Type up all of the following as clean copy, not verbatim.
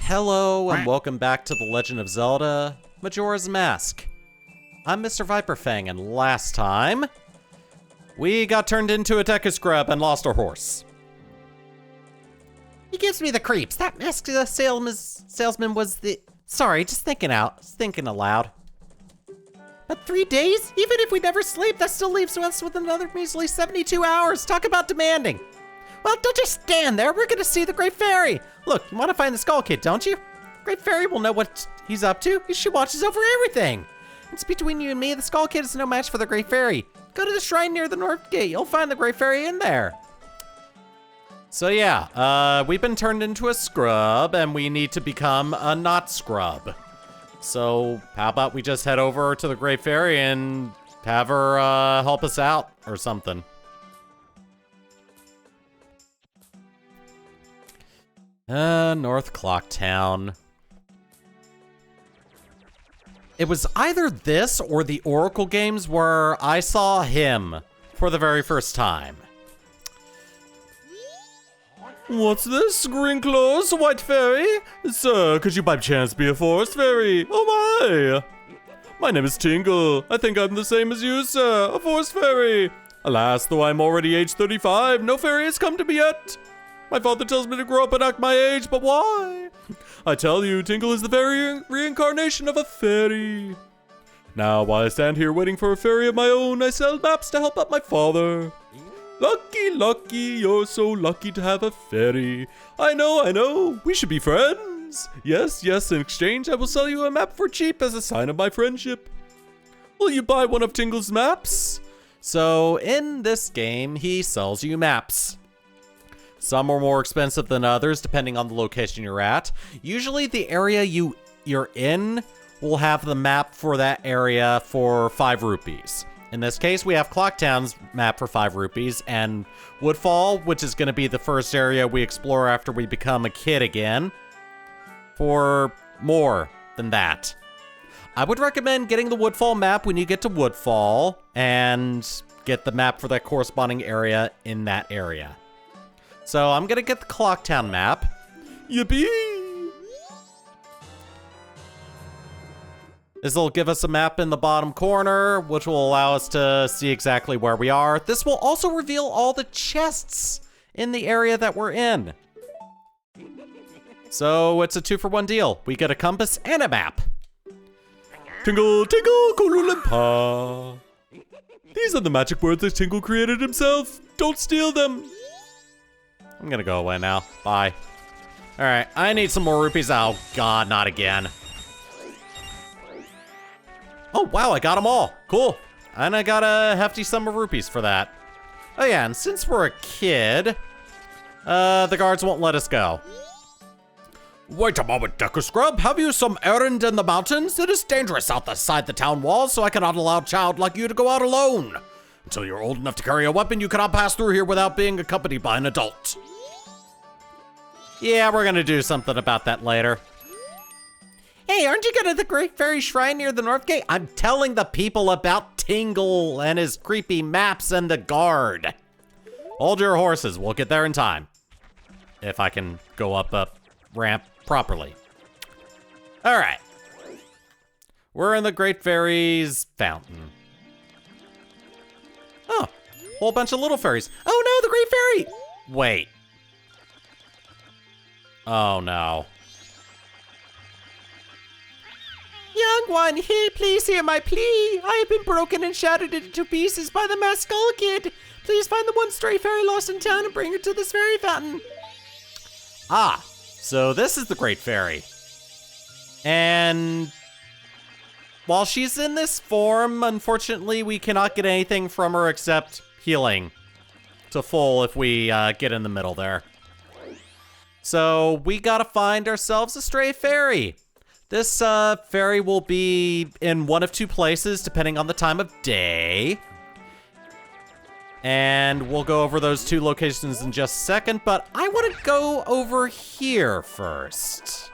Hello and welcome back to the Legend of Zelda, Majora's Mask. I'm MrViperfang, and last time, we got turned into a Deku Scrub and lost our horse. He gives me the creeps. That masked salesman was the... Sorry, just thinking aloud. But 3 days? Even if we never sleep, that still leaves us with another measly 72 hours. Talk about demanding. Well, don't just stand there. We're gonna see the Great Fairy. Look, you want to find the Skull Kid, don't you? Great Fairy will know what he's up to. She watches over everything. It's between you and me. The Skull Kid is no match for the Great Fairy. Go to the shrine near the North Gate. You'll find the Great Fairy in there. So yeah, we've been turned into a scrub, and we need to become a not scrub. So how about we just head over to the Great Fairy and have her help us out or something. North Clock Town. It was either this or the Oracle games where I saw him for the very first time. What's this? Green clothes, white fairy? Sir, could you by chance be a forest fairy? Oh my! My name is Tingle. I think I'm the same as you, sir, a forest fairy. Alas, though I'm already age 35, no fairy has come to me yet. My father tells me to grow up and act my age, but why? I tell you, Tingle is the very reincarnation of a fairy. Now, while I stand here waiting for a fairy of my own, I sell maps to help out my father. Lucky, lucky, you're so lucky to have a fairy. I know, we should be friends. Yes, in exchange, I will sell you a map for cheap as a sign of my friendship. Will you buy one of Tingle's maps? So, in this game, he sells you maps. Some are more expensive than others, depending on the location you're at. Usually the area you're in will have the map for that area for 5 rupees. In this case, we have Clocktown's map for 5 rupees, and Woodfall, which is going to be the first area we explore after we become a kid again, for more than that. I would recommend getting the Woodfall map when you get to Woodfall, and get the map for that corresponding area in that area. So I'm gonna get the Clocktown map. Yippee! This will give us a map in the bottom corner, which will allow us to see exactly where we are. This will also reveal all the chests in the area that we're in. So it's a 2-for-1 deal. We get a compass and a map. Tingle, tingle, kululimpa. These are the magic words that Tingle created himself. Don't steal them. I'm gonna go away now. Bye. All right, I need some more rupees. Oh God, not again. Oh wow, I got them all. Cool. And I got a hefty sum of rupees for that. Oh yeah, and since we're a kid, the guards won't let us go. Wait a moment, Deku Scrub. Have you some errand in the mountains? It is dangerous outside the town walls, so I cannot allow a child like you to go out alone. Until you're old enough to carry a weapon, you cannot pass through here without being accompanied by an adult. Yeah, we're gonna do something about that later. Hey, aren't you going to the Great Fairy Shrine near the North Gate? I'm telling the people about Tingle and his creepy maps and the guard. Hold your horses, we'll get there in time. If I can go up a ramp properly. All right. We're in the Great Fairy's fountain. Oh, whole bunch of little fairies. Oh no, the Great Fairy! Wait. Oh no. Young one, here, please hear my plea. I have been broken and shattered into pieces by the masked Skull Kid. Please find the one stray fairy lost in town and bring her to this fairy fountain. Ah, so this is the Great Fairy. And while she's in this form, unfortunately, we cannot get anything from her except healing to full if we get in the middle there. So we gotta find ourselves a stray fairy. This fairy will be in one of 2 places, depending on the time of day. And we'll go over those 2 locations in just a second, but I want to go over here first.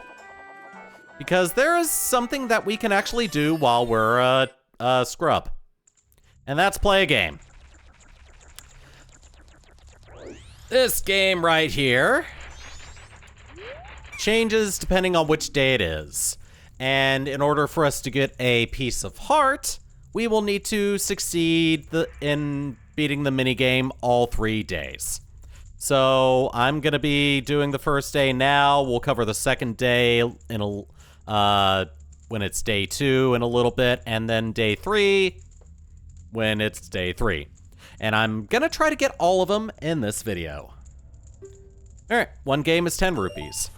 Because there is something that we can actually do while we're a scrub. And that's play a game. This game right here changes depending on which day it is. And in order for us to get a piece of heart, we will need to succeed in beating the minigame all 3 days. So I'm going to be doing the first day now. We'll cover the second day in when it's day 2 in a little bit, and then day 3 when it's day 3. And I'm going to try to get all of them in this video. Alright, 1 game is 10 rupees.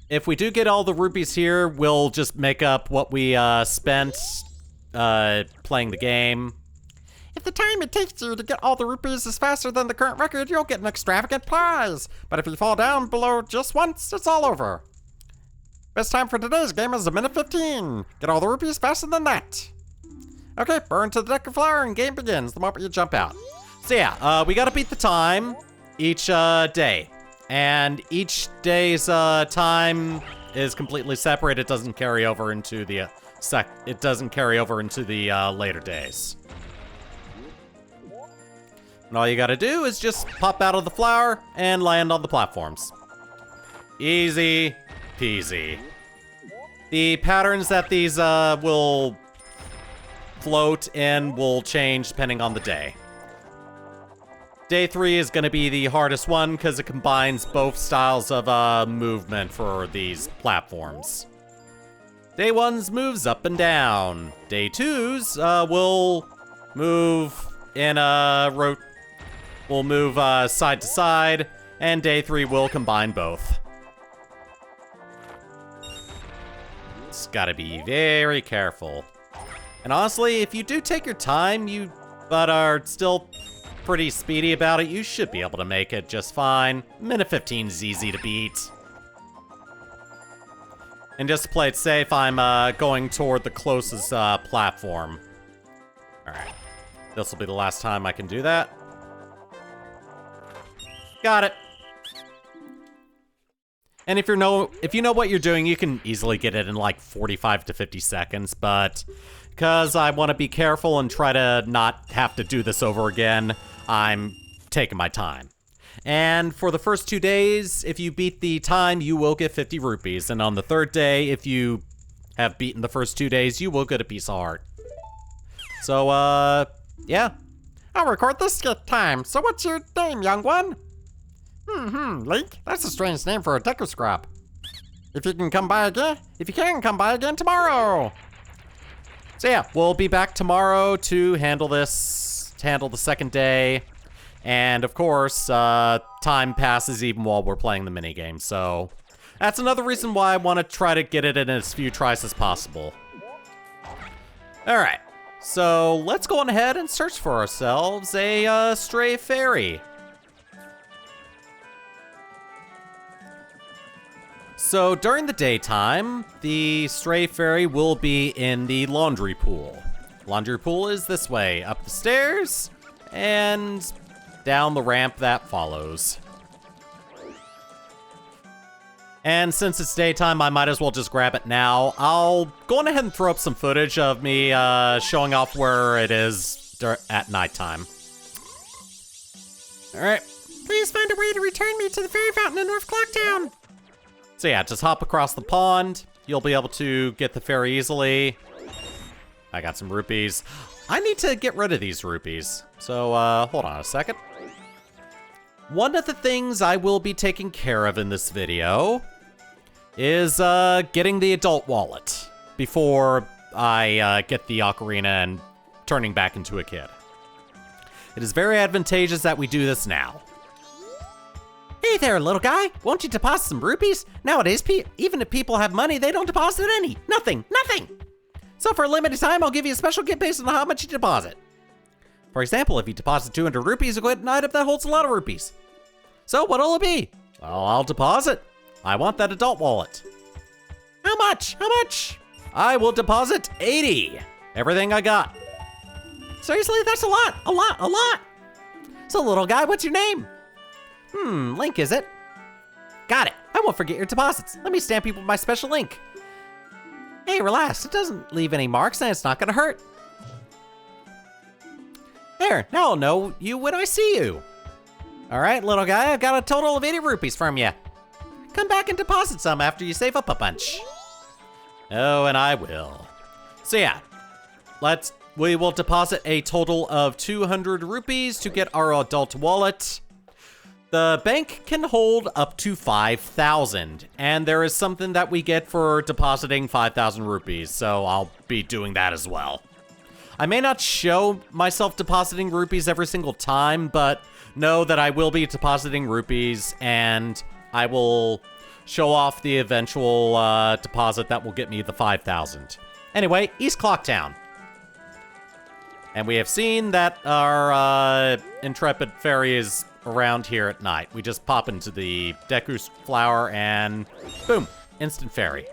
If we do get all the rupees here, we'll just make up what we spent playing the game. If the time it takes you to get all the rupees is faster than the current record, you'll get an extravagant prize. But if you fall down below just once, it's all over. Best time for today's game is 1:15. Get all the rupees faster than that. Okay, burn to the Deku flower and game begins the moment you jump out. So yeah, we gotta beat the time each day. And each day's time is completely separate. It doesn't carry over into the later days. And all you gotta do is just pop out of the flower and land on the platforms. Easy peasy. The patterns that these will float in will change depending on the day. Day 3 is going to be the hardest one because it combines both styles of movement for these platforms. Day 1's moves up and down. Day 2's will move in will move side to side, and day 3 will combine both. Just gotta be very careful. And honestly, if you do take your time, but are still pretty speedy about it, you should be able to make it just fine. 1:15 is easy to beat. And just to play it safe, I'm going toward the closest platform. Alright. This will be the last time I can do that. Got it. And if you know what you're doing, you can easily get it in like 45 to 50 seconds, but because I want to be careful and try to not have to do this over again, I'm taking my time. And for the first 2 days, if you beat the time, you will get 50 rupees. And on the 3rd day, if you have beaten the first 2 days, you will get a piece of heart. So, yeah. I'll record this skit time. So what's your name, young one? Link? That's a strange name for a Deku Scrub. If you can come by again tomorrow. So yeah, we'll be back tomorrow to handle the second day. And of course, time passes even while we're playing the minigame. So that's another reason why I want to try to get it in as few tries as possible. All right, so let's go on ahead and search for ourselves a stray fairy. So during the daytime, the stray fairy will be in the laundry pool. Laundry pool is this way, up the stairs and down the ramp that follows. And since it's daytime, I might as well just grab it now. I'll go on ahead and throw up some footage of me showing off where it is at nighttime. All right. Please find a way to return me to the fairy fountain in North Clocktown. So yeah, just hop across the pond. You'll be able to get the fairy easily. I got some rupees. I need to get rid of these rupees. So, hold on a second. One of the things I will be taking care of in this video is getting the adult wallet before I get the ocarina and turning back into a kid. It is very advantageous that we do this now. Hey there, little guy. Won't you deposit some rupees? Nowadays, even if people have money, they don't deposit any. Nothing. So for a limited time, I'll give you a special gift based on how much you deposit. For example, if you deposit 200 rupees, you'll get an item that holds a lot of rupees. So what'll it be? Well, I'll deposit. I want that adult wallet. How much? I will deposit 80. Everything I got. Seriously, that's a lot. So little guy, what's your name? Link, is it? Got it. I won't forget your deposits. Let me stamp you with my special ink. Hey, relax. It doesn't leave any marks and it's not gonna hurt. There, now I'll know you when I see you. All right, little guy, I've got a total of 80 rupees from you. come back and deposit some after you save up a bunch. Oh, and I will. So yeah, we will deposit a total of 200 rupees to get our adult wallet. The bank can hold up to 5,000, and there is something that we get for depositing 5,000 rupees, so I'll be doing that as well. I may not show myself depositing rupees every single time, but know that I will be depositing rupees, and I will show off the eventual deposit that will get me the 5,000. Anyway, East Clocktown. And we have seen that our intrepid fairy is around here at night. We just pop into the Deku flower and boom, instant fairy.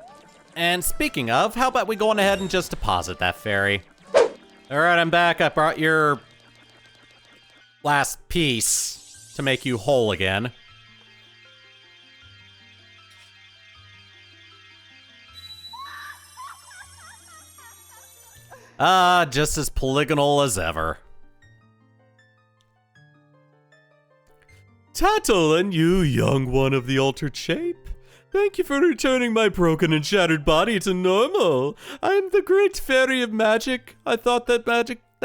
And speaking of, how about we go on ahead and just deposit that fairy? All right, I'm back. I brought your last piece to make you whole again. Just as polygonal as ever. Tattle, and you, young one of the altered shape. Thank you for returning my broken and shattered body to normal. I am the great fairy of magic. I thought that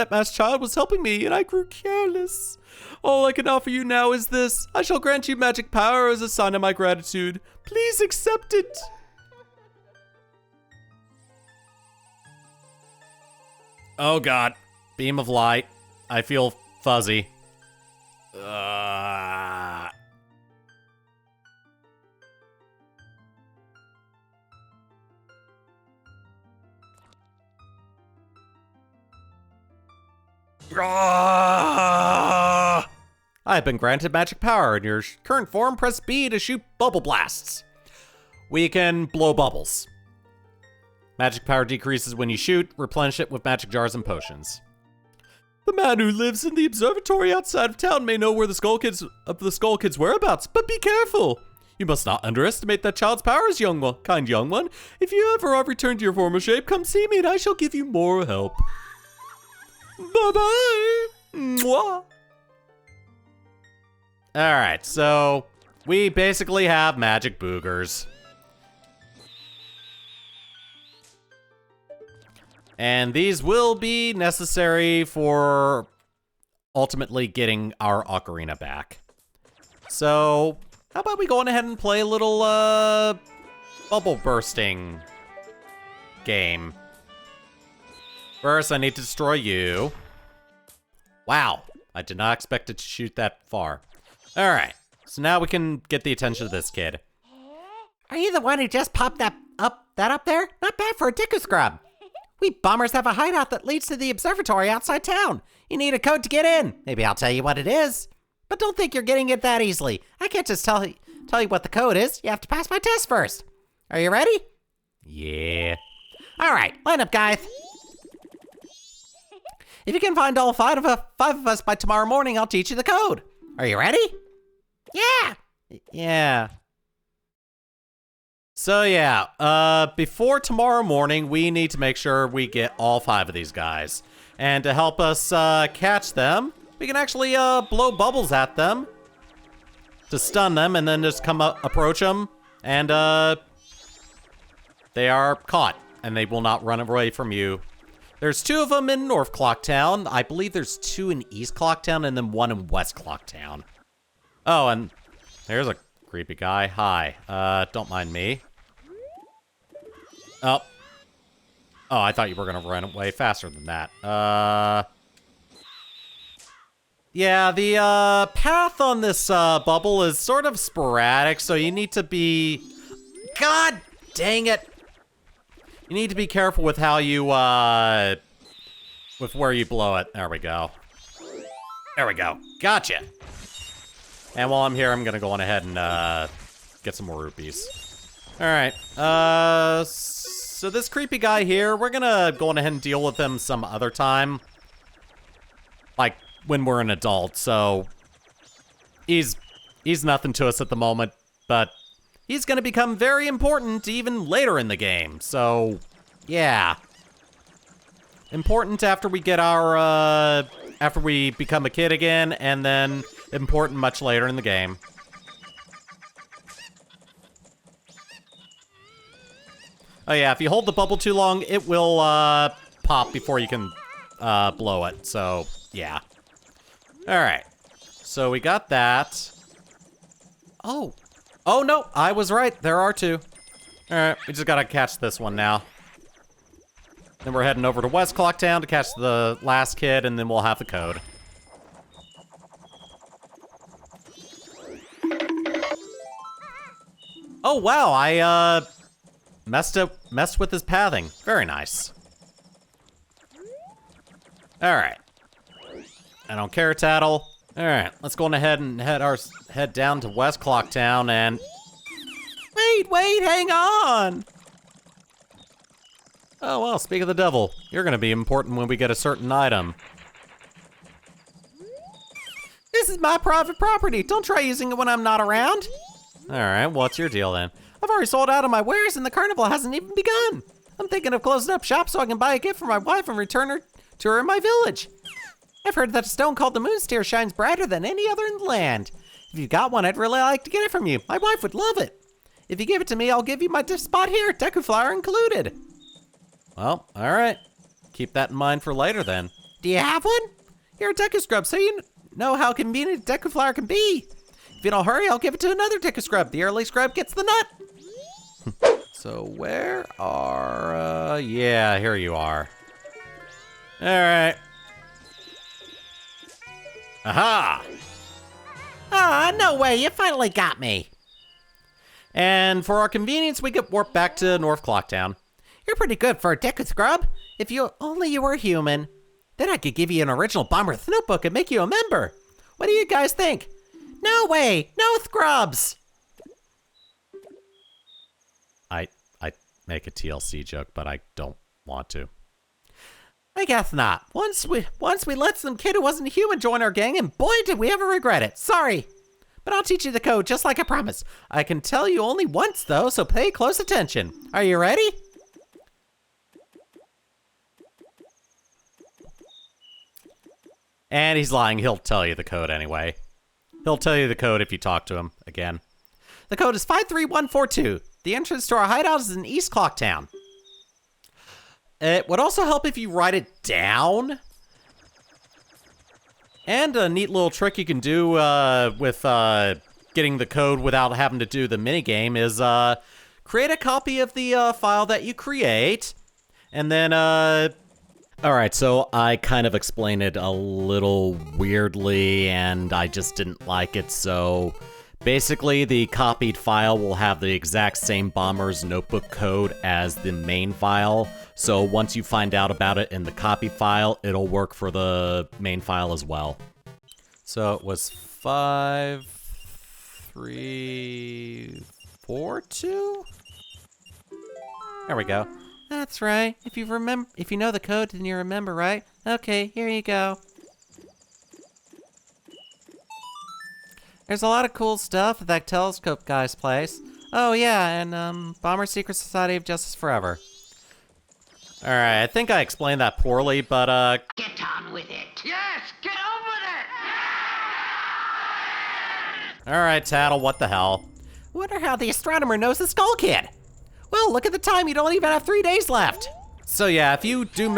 masked child was helping me, and I grew careless. All I can offer you now is this. I shall grant you magic power as a sign of my gratitude. Please accept it. Oh god. Beam of light. I feel fuzzy. I have been granted magic power. In your current form, press B to shoot bubble blasts. We can blow bubbles. Magic power decreases when you shoot. Replenish it with magic jars and potions. The man who lives in the observatory outside of town may know where the Skull Kid's whereabouts, but be careful. You must not underestimate that child's powers, kind young one. If you ever are returned to your former shape, come see me and I shall give you more help. Bye-bye. Mwah. Alright, so we basically have magic boogers. And these will be necessary for ultimately getting our ocarina back. So, how about we go on ahead and play a little bubble bursting game. First, I need to destroy you. Wow, I did not expect it to shoot that far. Alright, so now we can get the attention of this kid. Are you the one who just popped that up there? Not bad for a Deku Scrub. We bombers have a hideout that leads to the observatory outside town. You need a code to get in. Maybe I'll tell you what it is. But don't think you're getting it that easily. I can't just tell you what the code is. You have to pass my test first. Are you ready? Yeah. All right, line up, guys. If you can find all five of us by tomorrow morning, I'll teach you the code. Are you ready? Yeah. Yeah. So yeah, before tomorrow morning, we need to make sure we get all 5 of these guys. And to help us catch them, we can actually blow bubbles at them to stun them, and then just come up, approach them, and they are caught, and they will not run away from you. There's 2 of them in North Clocktown. I believe there's 2 in East Clocktown, and then 1 in West Clocktown. Oh, and there's a creepy guy. Hi. Don't mind me. Oh. Oh, I thought you were gonna run away faster than that. Yeah, the path on this bubble is sort of sporadic, so you need to be... God dang it! You need to be careful with how you, with where you blow it. There we go. There we go. Gotcha! And while I'm here, I'm gonna go on ahead and, get some more rupees. Alright, so this creepy guy here, we're gonna go on ahead and deal with him some other time. Like, when we're an adult, so... He's nothing to us at the moment, but... He's gonna become very important even later in the game, so... Yeah. Important after we get our, after we become a kid again, and then important much later in the game. Oh yeah, if you hold the bubble too long, it will pop before you can blow it. So yeah. All right. So we got that. Oh no, I was right. There are 2. All right, we just gotta catch this one now. Then we're heading over to West Clocktown to catch the last kid, and then we'll have the code. Oh wow, I messed with his pathing. Very nice. All right. I don't care, Tattle. All right, let's go on ahead and head down to West Clocktown and... Wait, hang on! Oh, well, speak of the devil. You're gonna be important when we get a certain item. This is my private property. Don't try using it when I'm not around. All right, what's your deal then? I've already sold out of my wares and the carnival hasn't even begun. I'm thinking of closing up shop so I can buy a gift for my wife and return her to her in my village. I've heard that a stone called the Moonsteer shines brighter than any other in the land. If you've got one, I'd really like to get it from you. My wife would love it. If you give it to me, I'll give you my spot here, Deku Flower included. Well, all right. Keep that in mind for later then. Do you have one? You're a Deku Scrub, so you know how convenient Deku Flower can be. If you don't hurry, I'll give it to another Deku Scrub. The early scrub gets the nut. So where are, yeah, here you are. All right. Aha! Ah, no way, you finally got me. And for our convenience, we get warped back to North Clocktown. You're pretty good for a Deku Scrub. If you only you were human. Then I could give you an original Bomber's notebook and make you a member. What do you guys think? No way, no scrubs. I make a TLC joke, but I don't want to. I guess not. Once we let some kid who wasn't human join our gang, and boy did we ever regret it. Sorry. But I'll teach you the code just like I promised. I can tell you only once though, so pay close attention. Are you ready? And he's lying, he'll tell you the code anyway. He'll tell you the code if you talk to him again. The code is 53142. The entrance to our hideout is in East Clocktown. It would also help if you write it down. And a neat little trick you can do with getting the code without having to do the minigame is create a copy of the file that you create. And then, alright, so I kind of explained it a little weirdly and I just didn't like it, so basically the copied file will have the exact same Bomber's notebook code as the main file. So once you find out about it in the copy file, it'll work for the main file as well. So it was 5342? There we go. That's right. If you know the code, then you remember, right? Okay, here you go. There's a lot of cool stuff at that telescope guy's place. Oh yeah, and Bomber Secret Society of Justice Forever. Alright, I think I explained that poorly, but Get on with it. Yes, get on with it! Alright, Tattle, what the hell? Wonder how the astronomer knows the Skull Kid. Well, look at the time, you don't even have 3 days left. So yeah, if you do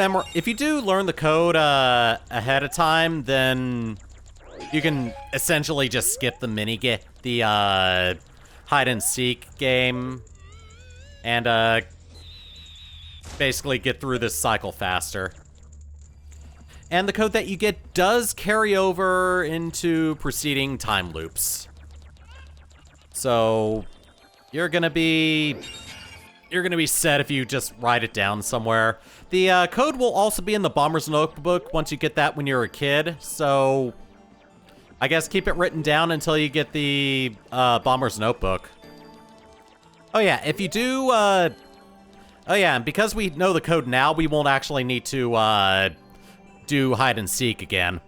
learn the code ahead of time, then you can essentially just skip the hide and seek game and basically get through this cycle faster. And the code that you get does carry over into preceding time loops. So you're gonna be set if you just write it down somewhere. The code will also be in the Bomber's notebook once you get that when you're a kid, so I guess keep it written down until you get the Bomber's notebook. Oh yeah, if you do, oh yeah, and because we know the code now, we won't actually need to do hide and seek again.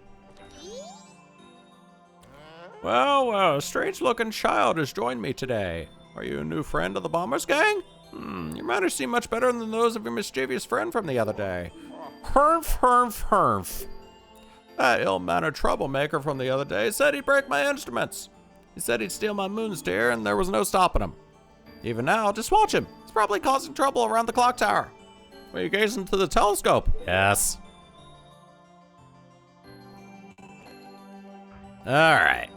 Well, a strange-looking child has joined me today. Are you a new friend of the Bomber's gang? Your manners seem much better than those of your mischievous friend from the other day. Herf. That ill-mannered troublemaker from the other day said he'd break my instruments. He said he'd steal my Moonsteer, and there was no stopping him. Even now, just watch him. He's probably causing trouble around the clock tower. Are you gazing into the telescope? Yes. All right.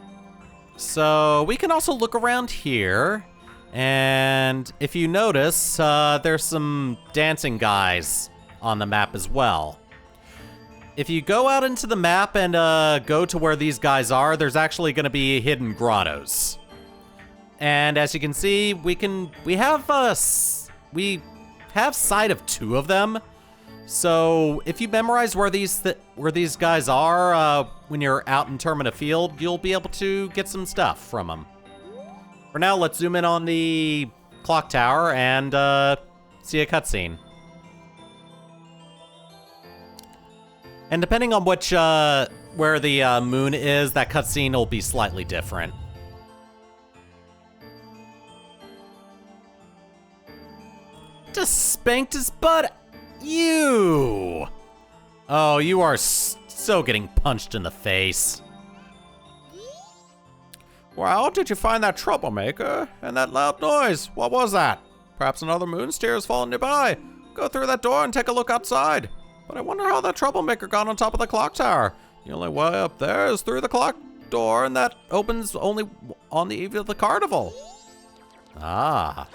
So we can also look around here. And if you notice, there's some dancing guys on the map as well. If you go out into the map and go to where these guys are, there's actually going to be hidden grottos. And as you can see, we have sight of 2 of them. So if you memorize where these guys are when you're out in Termina Field, you'll be able to get some stuff from them. For now, let's zoom in on the clock tower and see a cutscene. And depending on which where the moon is, that cutscene will be slightly different. Just spanked his butt. You! Oh, you are so getting punched in the face. Well, did you find that troublemaker? And that loud noise? What was that? Perhaps another moon steer has fallen nearby. Go through that door and take a look outside. But I wonder how that troublemaker got on top of the clock tower. The only way up there is through the clock door, and that opens only on the eve of the carnival. Ah.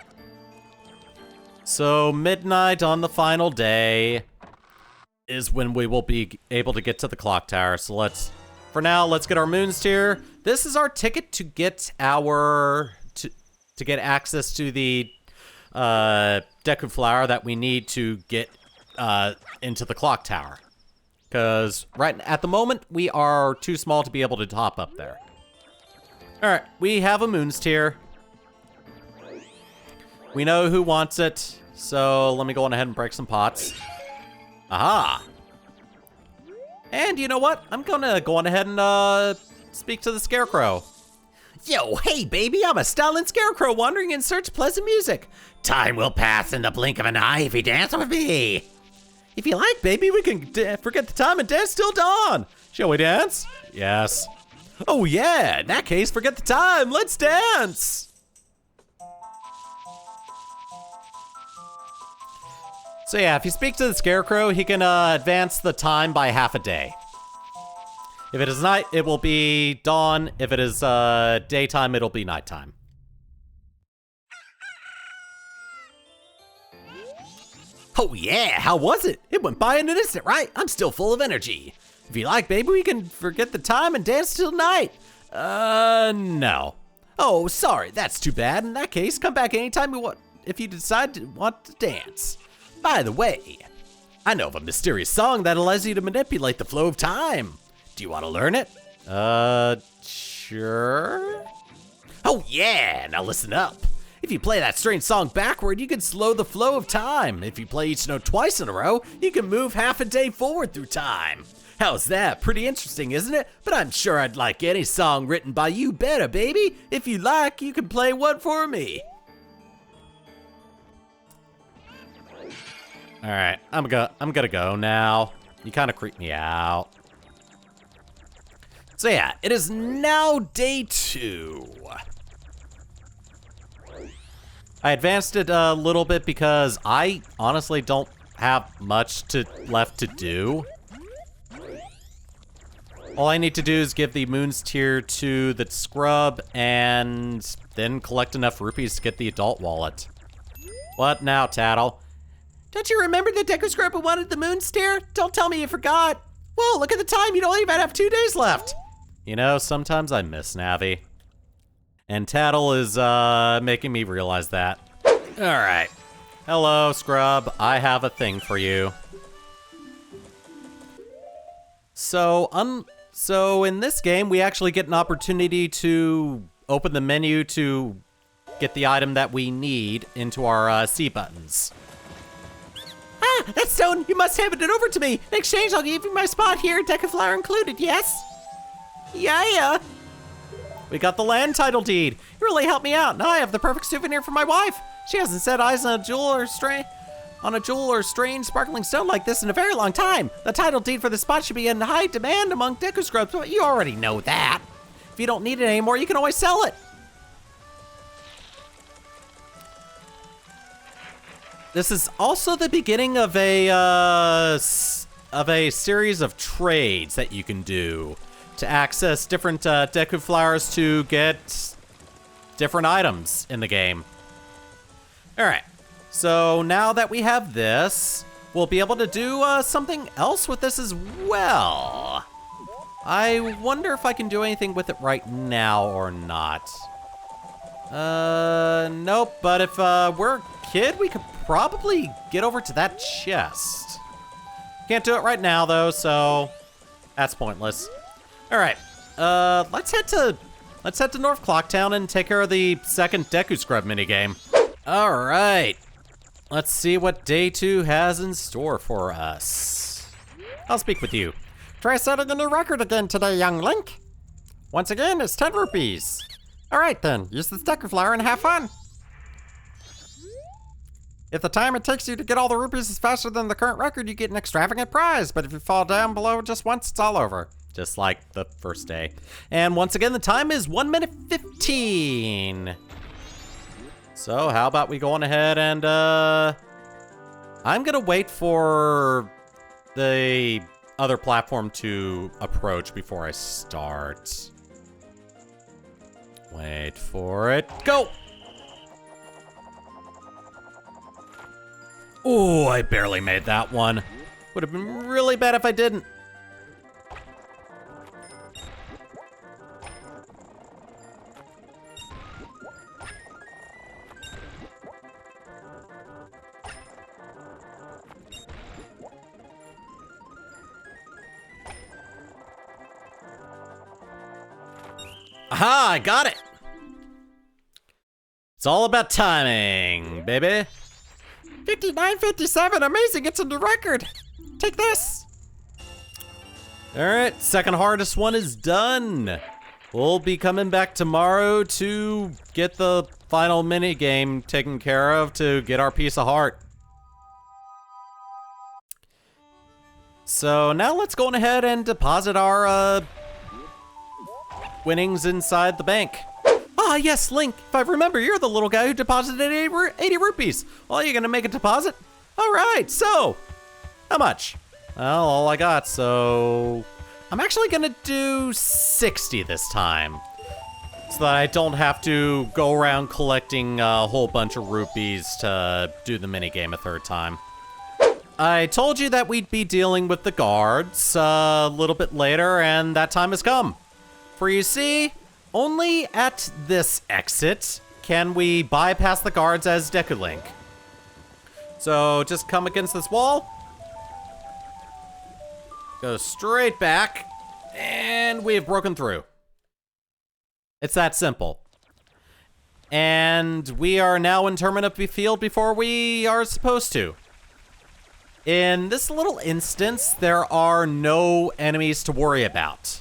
So midnight on the final day is when we will be able to get to the clock tower. So for now, let's get our moons tier. This is our ticket to get to get access to the Deku flower that we need to get into the clock tower. Because right at the moment, we are too small to be able to hop up there. All right, we have a moons tier. We know who wants it, so let me go on ahead and break some pots. Aha! And you know what? I'm gonna go on ahead and speak to the Scarecrow. Yo, hey baby, I'm a styling Scarecrow wandering in search of pleasant music. Time will pass in the blink of an eye if you dance with me. If you like, baby, we can forget the time and dance till dawn. Shall we dance? Yes. Oh yeah, in that case, forget the time. Let's dance. So yeah, if you speak to the Scarecrow, he can advance the time by half a day. If it is night, it will be dawn. If it is daytime, it'll be nighttime. Oh yeah, how was it? It went by in an instant, right? I'm still full of energy. If you like, baby, we can forget the time and dance till night. No. Oh, sorry, that's too bad. In that case, come back anytime you want if you decide to want to dance. By the way, I know of a mysterious song that allows you to manipulate the flow of time. Do you want to learn it? Sure. Oh yeah, now listen up. If you play that strange song backward, you can slow the flow of time. If you play each note twice in a row, you can move half a day forward through time. How's that? Pretty interesting, isn't it? But I'm sure I'd like any song written by you better, baby. If you like, you can play one for me. All right, I'm gonna go now. You kind of creep me out. So yeah, it is now day 2. I advanced it a little bit because I honestly don't have much left to do. All I need to do is give the moons tier to the scrub and then collect enough rupees to get the adult wallet. What now, Tattle? Don't you remember the Deku Scrub who wanted the moons tier? Don't tell me you forgot. Whoa, look at the time. You don't even have 2 days left. You know, sometimes I miss Navi. And Tattle is making me realize that. All right. Hello, Scrub. I have a thing for you. So in this game, we actually get an opportunity to open the menu to get the item that we need into our C buttons. Ah, that stone! You must hand it over to me. In exchange, I'll give you my spot here, Deku Flower included. Yes? Yeah. We got the land title deed. It really helped me out. Now I have the perfect souvenir for my wife. She hasn't set eyes on a jewel or strange sparkling stone like this in a very long time. The title deed for the spot should be in high demand among Deku Scrubs, but you already know that. If you don't need it anymore, you can always sell it. This is also the beginning of a series of trades that you can do to access different Deku flowers to get different items in the game. All right, so now that we have this, we'll be able to do something else with this as well. I wonder if I can do anything with it right now or not. Nope, but if we're a kid, we could probably get over to that chest. Can't do it right now though, so that's pointless. All right, let's head to North Clocktown and take care of the second Deku Scrub minigame. All right, let's see what day 2 has in store for us. I'll speak with you. Try setting a new record again today, young Link. Once again, it's 10 rupees. All right then, use this Deku flower and have fun. If the time it takes you to get all the rupees is faster than the current record, you get an extravagant prize. But if you fall down below just once, it's all over. Just like the first day. And once again, the time is 1 minute 15. So how about we go on ahead and, I'm gonna wait for the other platform to approach before I start. Wait for it. Go! Oh, I barely made that one. Would have been really bad if I didn't. Aha, I got it. It's all about timing, baby. 59.57, amazing, it's a new record. Take this. All right, second hardest one is done. We'll be coming back tomorrow to get the final mini game taken care of to get our piece of heart. So now let's go on ahead and deposit our winnings inside the bank. Ah, yes, Link. If I remember, you're the little guy who deposited 80 rupees. Well, you're gonna make a deposit? All right, so how much? Well, all I got, so I'm actually gonna do 60 this time, so that I don't have to go around collecting a whole bunch of rupees to do the minigame a third time. I told you that we'd be dealing with the guards a little bit later, and that time has come. For you see, only at this exit can we bypass the guards as Deku Link. So just come against this wall, go straight back, and we have broken through. It's that simple. And we are now in Terminus Field before we are supposed to. In this little instance, there are no enemies to worry about.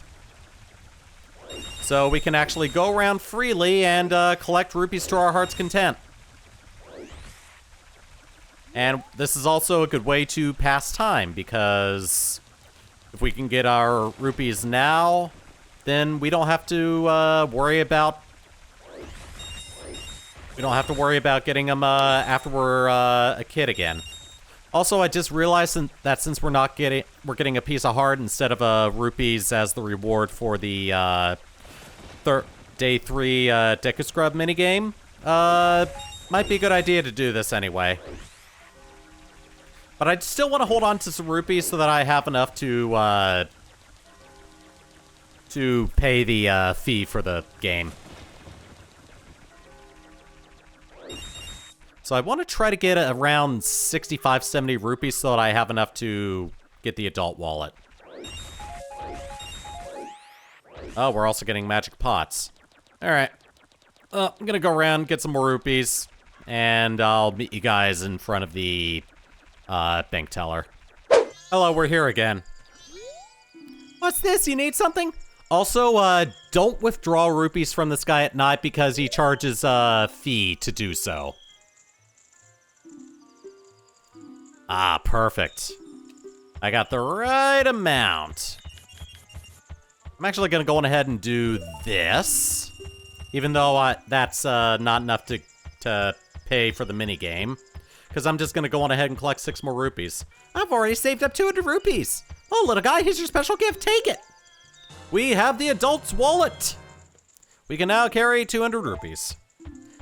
So we can actually go around freely and collect rupees to our heart's content. And this is also a good way to pass time, because if we can get our rupees now, then we don't have to worry about getting them after we're a kid again. Also, I just realized that since we're getting a piece of heart instead of rupees as the reward for the day 3 Deku Scrub minigame, might be a good idea to do this anyway. But I still want to hold on to some rupees so that I have enough to pay the fee for the game. So I want to try to get around 65, 70 rupees so that I have enough to get the adult wallet. Oh, we're also getting magic pots. All right. I'm going to go around, get some more rupees, and I'll meet you guys in front of the bank teller. Hello, we're here again. What's this? You need something? Also, don't withdraw rupees from this guy at night because he charges a fee to do so. Ah, perfect. I got the right amount. I'm actually going to go on ahead and do this, even though that's not enough to pay for the minigame. because I'm just gonna go on ahead and collect 6 more rupees. I've already saved up 200 rupees. Oh, little guy, here's your special gift, take it. We have the adult's wallet. We can now carry 200 rupees.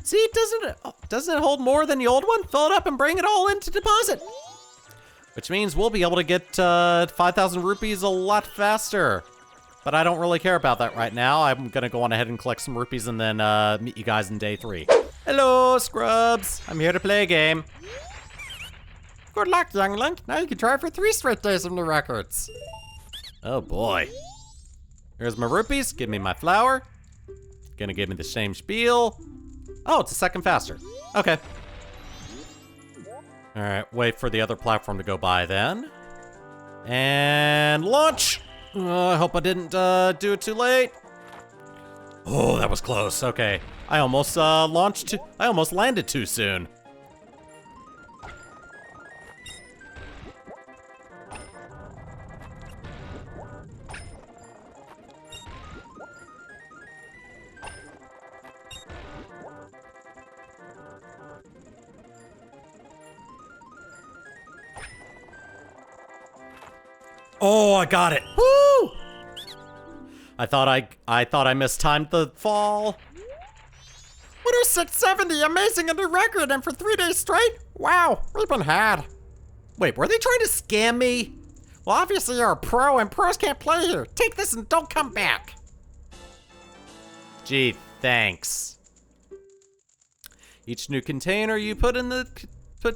See, doesn't it hold more than the old one? Fill it up and bring it all into deposit. Which means we'll be able to get 5,000 rupees a lot faster. But I don't really care about that right now. I'm gonna go on ahead and collect some rupees and then meet you guys in day 3. Hello, Scrubs. I'm here to play a game. Good luck, young Link. Now you can try for 3 straight days of new records. Oh boy. Here's my rupees. Give me my flower. Gonna give me the same spiel. Oh, it's a second faster. Okay. All right, wait for the other platform to go by then. And launch. I hope I didn't do it too late. Oh, that was close. Okay. I almost I almost landed too soon. Oh, I got it. Woo! I thought I mistimed the fall. Winner 670, amazing a new record, and for 3 days straight? Wow, we've been had. Wait, were they trying to scam me? Well, obviously you're a pro, and pros can't play here. Take this and don't come back. Gee, thanks. Each new container you put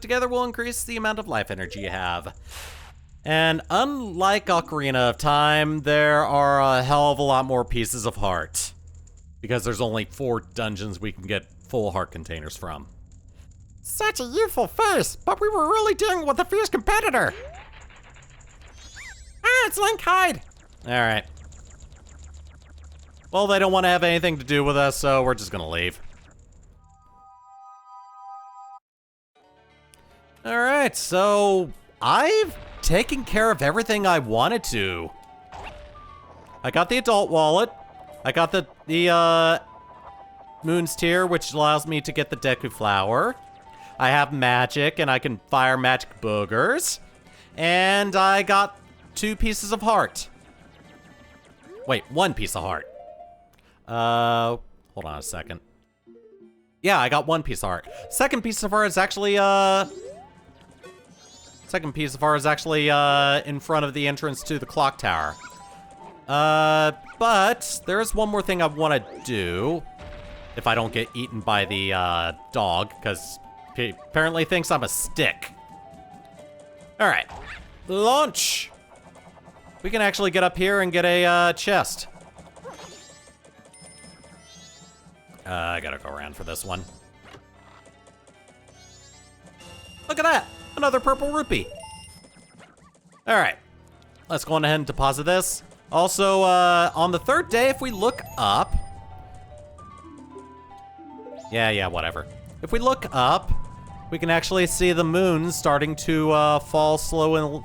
together will increase the amount of life energy you have. And unlike Ocarina of Time, there are a hell of a lot more pieces of heart. Because there's only 4 dungeons we can get full heart containers from. Such a youthful face, but we were really dealing with a fierce competitor. Ah, it's Link, hide. Alright. Well, they don't want to have anything to do with us, so we're just gonna leave. Alright, so I've taken care of everything I wanted to. I got the adult wallet. I got the Moon's Tear, which allows me to get the Deku Flower. I have magic, and I can fire magic boogers. And I got 2 pieces of heart. Wait, 1 piece of heart. Hold on a second. Yeah, I got 1 piece of heart. Second piece of heart is actually, in front of the entrance to the clock tower. But there is one more thing I want to do. If I don't get eaten by the, dog, because he apparently thinks I'm a stick. Alright. Launch! We can actually get up here and get a, chest. I gotta go around for this one. Look at that! Another purple rupee. Alright. Let's go on ahead and deposit this. Also, on the 3rd day, if we look up... Yeah, whatever. If we look up, we can actually see the moon starting to fall slow and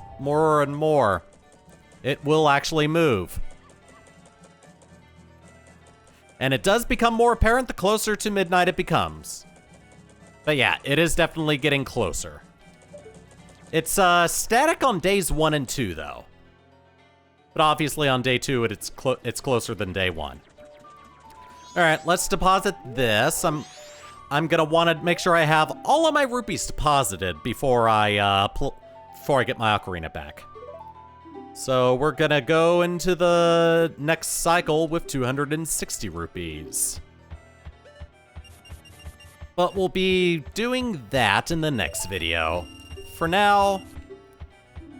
more. It will actually move. And it does become more apparent the closer to midnight it becomes. But yeah, it is definitely getting closer. It's static on days 1 and 2, though. But obviously on day 2, it's closer than day 1. All right, let's deposit this. I'm gonna want to make sure I have all of my rupees deposited before I get my ocarina back. So we're gonna go into the next cycle with 260 rupees. But we'll be doing that in the next video. For now,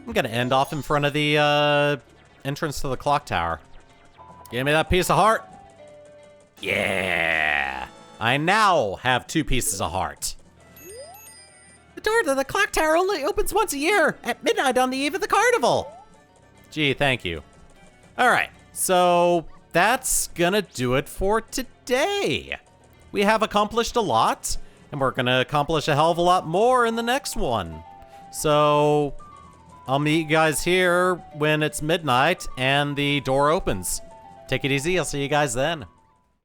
I'm gonna end off in front of the entrance to the clock tower. Give me that piece of heart. Yeah! I now have 2 pieces of heart. The door to the clock tower only opens once a year, at midnight on the eve of the carnival. Gee, thank you. Alright, so that's gonna do it for today. We have accomplished a lot, and we're gonna accomplish a hell of a lot more in the next one. So, I'll meet you guys here when it's midnight and the door opens. Take it easy, I'll see you guys then.